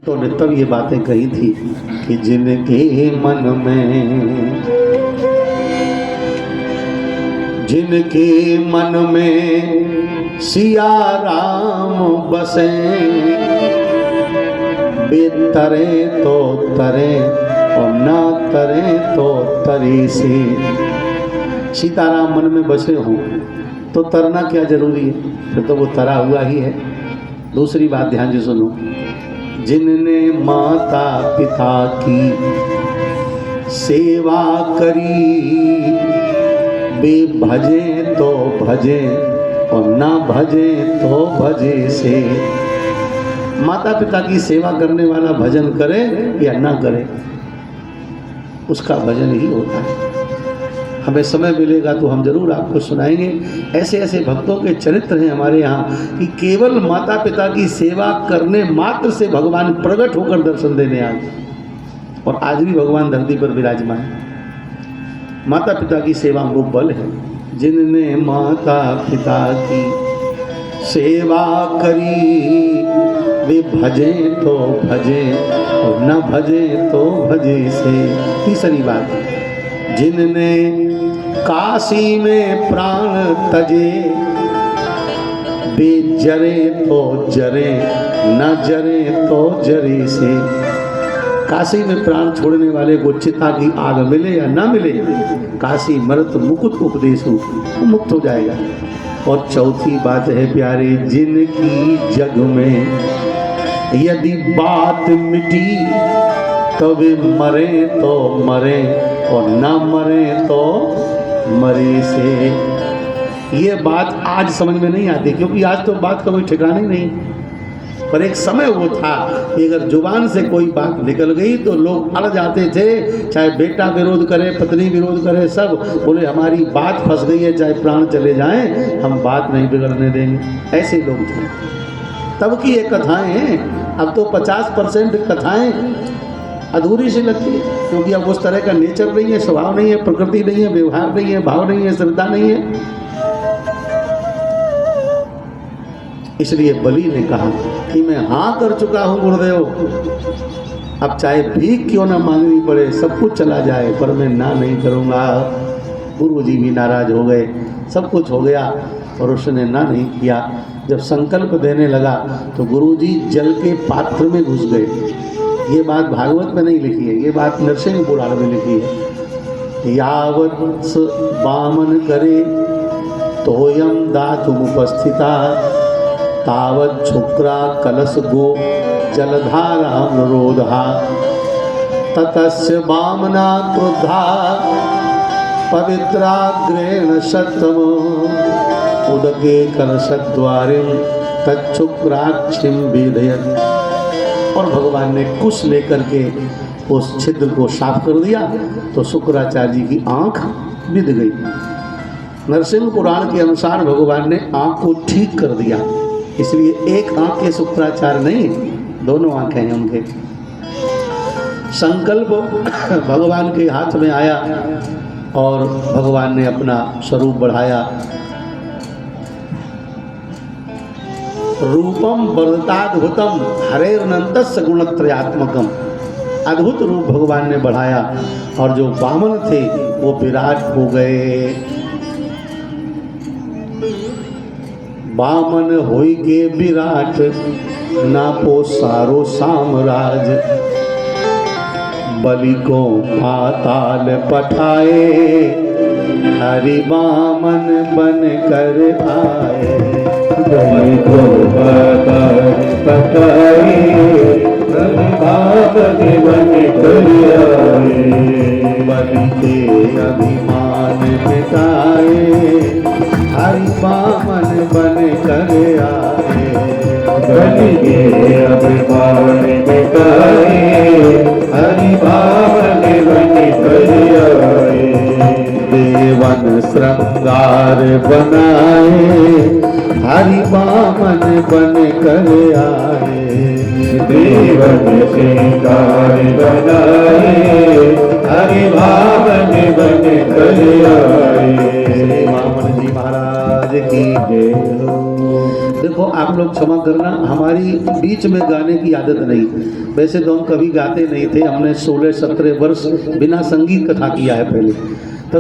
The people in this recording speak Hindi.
तो ने तब ये बातें कही थी कि जिनके मन में सिया राम बसे, वे तरे तो तरे और ना तरे तो तरी से। सीताराम मन में बसे हो तो तरना क्या जरूरी है, फिर तो वो तरा हुआ ही है। दूसरी बात ध्यान से सुनो, जिनने माता पिता की सेवा करी, वे भजे तो भजे और ना भजे तो भजे से। माता पिता की सेवा करने वाला भजन करे या ना करे, उसका भजन ही होता है। हमें समय मिलेगा तो हम जरूर आपको सुनाएंगे। ऐसे ऐसे भक्तों के चरित्र हैं हमारे यहाँ कि केवल माता पिता की सेवा करने मात्र से भगवान प्रकट होकर दर्शन देने आए, और आज भी भगवान धरती पर विराजमान है। माता पिता की सेवा वो बल है। जिनने माता पिता की सेवा करी, वे भजे तो भजे और न भजे तो भजे से। तीसरी बात, जिनने काशी में प्राण तजे, वे जरे तो जरे न जरे तो जरे से। काशी में प्राण छोड़ने वाले को चिता की आग मिले या ना मिले, काशी मरत मुकुट उपदेश हो, वो मुक्त हो जाएगा। और चौथी बात है प्यारे, जिनकी जग में यदि बात मिटी, तो वे मरे तो मरे और ना मरे तो मरे से। ये बात आज समझ में नहीं आती, क्योंकि आज तो बात का कोई ठिकाना ही नहीं। पर एक समय वो था कि अगर जुबान से कोई बात निकल गई तो लोग अड़ जाते थे, चाहे बेटा विरोध करे, पत्नी विरोध करे, सब बोले हमारी बात फंस गई है, चाहे प्राण चले जाएं हम बात नहीं बिगड़ने देंगे। ऐसे लोग थे। तब की ये कथाएं हैं। अब तो 50% कथाएं अधूरी सी लगती है, क्योंकि अब उस तरह का नेचर नहीं है, स्वभाव नहीं है, प्रकृति नहीं है, व्यवहार नहीं है, भाव नहीं है, श्रद्धा नहीं है। इसलिए बलि ने कहा कि मैं हाँ कर चुका हूँ गुरुदेव, अब चाहे भीख क्यों ना मांगनी पड़े, सब कुछ चला जाए, पर मैं ना नहीं करूँगा। गुरु जी भी नाराज हो गए, सब कुछ हो गया और उसने ना नहीं किया। जब संकल्प देने लगा तो गुरु जी जल के पात्र में घुस गए। ये बात भागवत में नहीं लिखी है, ये बात नरसिंह पुराण में लिखी है। यावत बामन करे तोयम दातुम उपस्थिता, तावत शुक्रा कलश गो जलधारा अनुरोधा, ततस्य बामना क्रुद्धा पवित्राग्रेण शतम, उदके कलशद्वारे तच्छुक्राक्षिम विधयत। और भगवान ने कुश लेकर के उस छिद्र को साफ कर दिया तो शुक्राचार्य जी की आंख विध गई। नरसिंह पुराण के अनुसार भगवान ने आंख को ठीक कर दिया, इसलिए एक आंख के शुक्राचार्य नहीं, दोनों आंखें हैं उनके। संकल्प भगवान के हाथ में आया और भगवान ने अपना स्वरूप बढ़ाया। रूपम वर्धताद्भुतम हरेरनंतस्य गुणत्रयात्मकम। अद्भुत रूप भगवान ने बढ़ाया और जो वामन थे वो विराट हो गए। वामन होई के विराट, नापो सारो साम्राज, बलि को पाताल पठाए, हरि वामन बन कर आए। बलि को पाताल पठाए, हरि वामन बन कर आए। बलि के अभिमान मिटाए, हरि वामन बन कर आए। बलि के अभिमान मिटाए, हरि वामन बन कर आए। देवन श्रृंगार बनाए, हरि वामन बन कर आए। देवन श्रृंगार बनाए, हरि वामन बन कर आए। वामन जी महाराज महाराज की जय हो। देखो आप लोग क्षमा करना, हमारी बीच में गाने की आदत नहीं। वैसे तो हम कभी गाते नहीं थे, हमने 16-17 वर्ष बिना संगीत कथा किया है पहले।